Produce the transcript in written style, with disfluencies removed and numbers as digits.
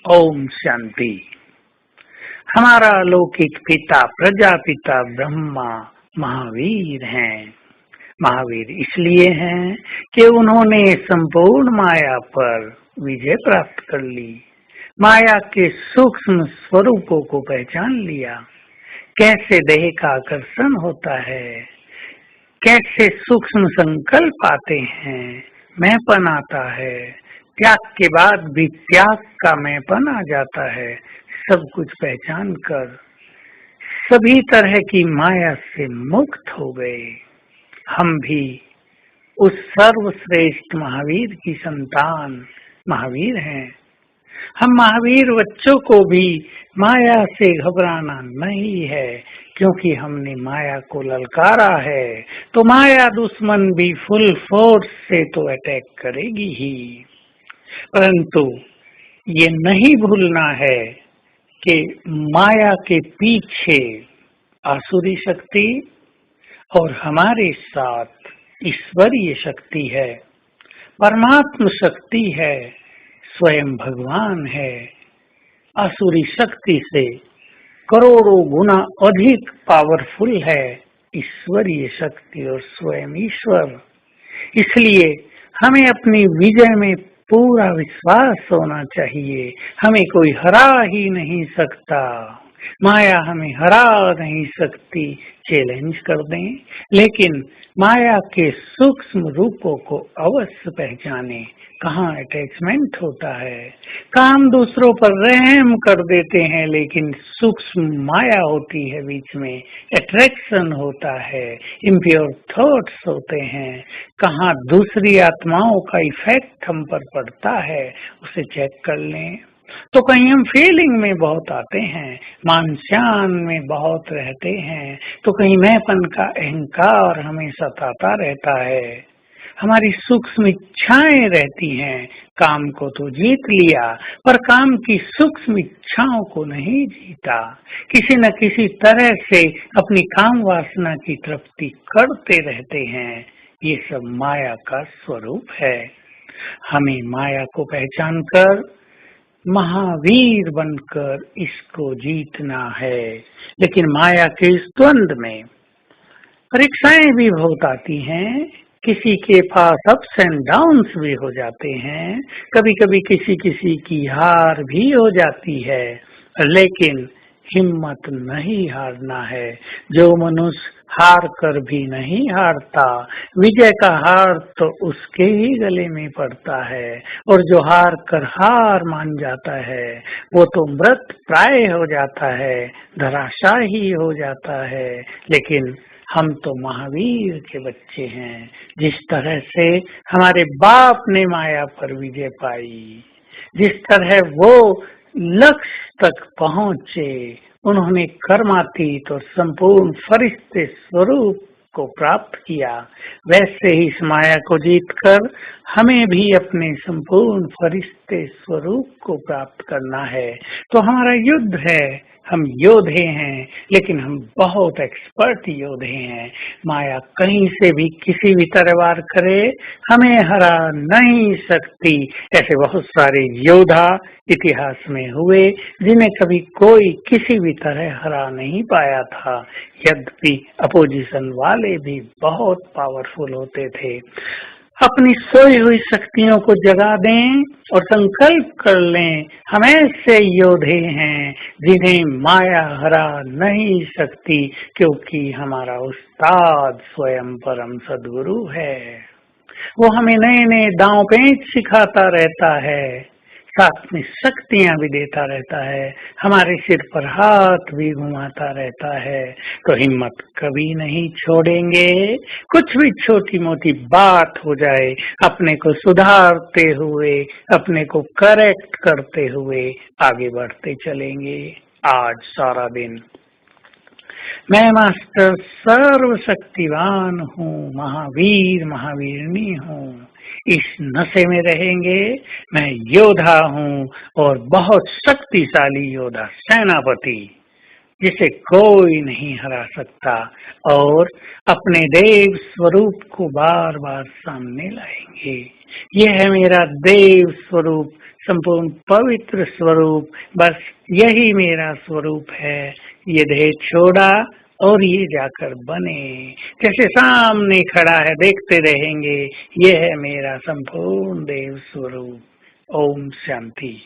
ओम शांति। हमारा अलौकिक पिता प्रजापिता ब्रह्मा महावीर हैं। महावीर इसलिए हैं कि उन्होंने संपूर्ण माया पर विजय प्राप्त कर ली, माया के सूक्ष्म स्वरूपों को पहचान लिया। कैसे देह का आकर्षण होता है, कैसे सूक्ष्म संकल्प आते हैं, मैंपन आता है, त्याग के बाद भी त्याग का मैंपन आ जाता है। सब कुछ पहचान कर सभी तरह की माया से मुक्त हो गए। हम भी उस सर्वश्रेष्ठ महावीर की संतान महावीर हैं। हम महावीर बच्चों को भी माया से घबराना नहीं है, क्योंकि हमने माया को ललकारा है तो माया दुश्मन भी फुल फोर्स से तो अटैक करेगी ही। परंतु ये नहीं भूलना है कि माया के पीछे आसुरी शक्ति और हमारे साथ ईश्वरीय शक्ति है, परमात्म शक्ति है, स्वयं भगवान है। आसुरी शक्ति से करोड़ों गुना अधिक पावरफुल है ईश्वरीय शक्ति और स्वयं ईश्वर। इसलिए हमें अपनी विजय में पूरा विश्वास होना चाहिए। हमें कोई हरा ही नहीं सकता, माया हमें हरा नहीं सकती। चैलेंज कर दें, लेकिन माया के सूक्ष्म रूपों को अवश्य पहचाने। कहाँ अटैचमेंट होता है, काम दूसरों पर रहम कर देते हैं, लेकिन सूक्ष्म माया होती है बीच में, अट्रैक्शन होता है, इम्प्योर थॉट्स होते हैं। कहाँ दूसरी आत्माओं का इफेक्ट हम पर पड़ता है, उसे चेक कर लें। तो कहीं हम फीलिंग में बहुत आते हैं, मानस्यान में बहुत रहते हैं, तो कहीं मैंपन का अहंकार हमें सताता रहता है। हमारी सूक्ष्म इच्छाएं रहती हैं। काम को तो जीत लिया, पर काम की सूक्ष्म इच्छाओं को नहीं जीता। किसी न किसी तरह से अपनी काम वासना की तृप्ति करते रहते हैं। ये सब माया का स्वरूप है। हमें माया को पहचान कर महावीर बनकर इसको जीतना है। लेकिन माया के इस द्वंद में परीक्षाएं भी बहुत आती हैं। किसी के पास अप्स एंड डाउन्स भी हो जाते हैं, कभी कभी किसी किसी की हार भी हो जाती है, लेकिन हिम्मत नहीं हारना है। जो मनुष्य हार कर भी नहीं हारता, विजय का हार तो उसके ही गले में पड़ता है। और जो हार कर हार मान जाता है, वो तो मृत प्राय हो जाता है, धराशायी हो जाता है। लेकिन हम तो महावीर के बच्चे हैं। जिस तरह से हमारे बाप ने माया पर विजय पाई, जिस तरह वो लक्ष्य तक पहुंचे, उन्होंने कर्मातीत और संपूर्ण फरिश्ते स्वरूप को प्राप्त किया, वैसे ही इस माया को जीतकर हमें भी अपने संपूर्ण फरिश्ते स्वरूप को प्राप्त करना है। तो हमारा युद्ध है। हम योद्धे हैं, लेकिन हम बहुत एक्सपर्ट योद्धे हैं। माया कहीं से भी किसी भी तरह वार करे, हमें हरा नहीं सकती। ऐसे बहुत सारे योद्धा इतिहास में हुए जिन्हें कभी कोई किसी भी तरह हरा नहीं पाया था। यद्यपि अपोजिशन वाले भी बहुत पावरफुल होते थे। अपनी सोई हुई शक्तियों को जगा दें और संकल्प कर लें, हम ऐसे योद्धे हैं जिन्हें माया हरा नहीं सकती, क्योंकि हमारा उस्ताद स्वयं परम सद्गुरु है। वो हमें नए नए दांव पेच सिखाता रहता है, साथ में शक्तियां भी देता रहता है, हमारे सिर पर हाथ भी घुमाता रहता है। तो हिम्मत कभी नहीं छोड़ेंगे। कुछ भी छोटी मोटी बात हो जाए, अपने को सुधारते हुए, अपने को करेक्ट करते हुए आगे बढ़ते चलेंगे। आज सारा दिन मैं मास्टर सर्वशक्तिवान हूँ, महावीर महावीरनी हूँ, इस नशे में रहेंगे। मैं योद्धा हूँ और बहुत शक्तिशाली योद्धा, सेनापति, जिसे कोई नहीं हरा सकता। और अपने देव स्वरूप को बार बार सामने लाएंगे। यह है मेरा देव स्वरूप, संपूर्ण पवित्र स्वरूप, बस यही मेरा स्वरूप है। ये देह छोड़ा और ये जाकर बने, जैसे सामने खड़ा है देखते रहेंगे। यह है मेरा संपूर्ण देव स्वरूप। ओम शांति।